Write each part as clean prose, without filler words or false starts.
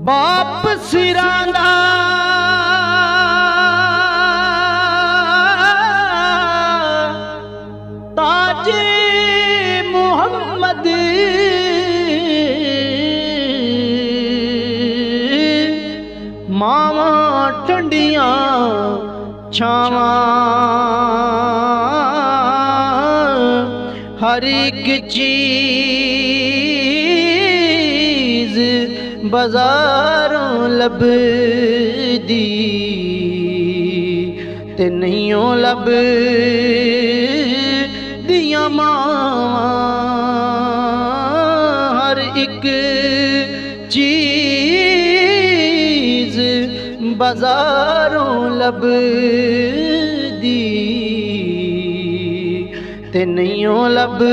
बाप सिरां दा ताज मुहम्मद मावा ठंडियां छावा हर एक चीज बाजारों लभदी ते नहियों लभदियां मावां हर एक चीज बाजारों लभदी ते नहियों लभदियां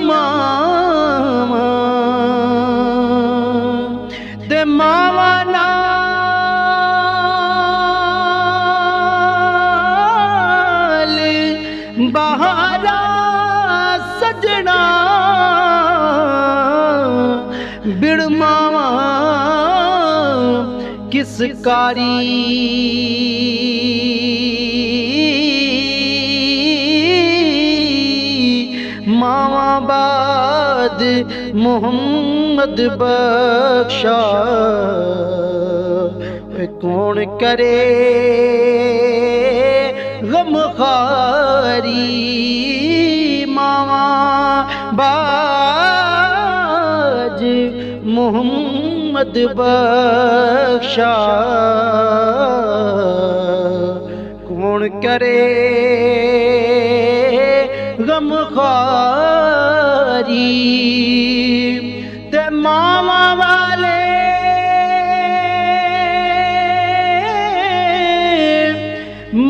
मावां ते मावां नाल बहारा सजना बिड़ मावां किस कारी मावा बाद मोहम्मद बख्शा कौन करे गमखारी मावा बाज मोहम्मद बख्शा कौन करे गमखारी ते मावा वाले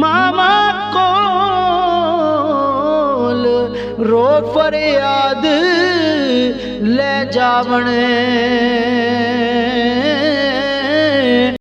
मामा कोल रो फरियाद ले जावण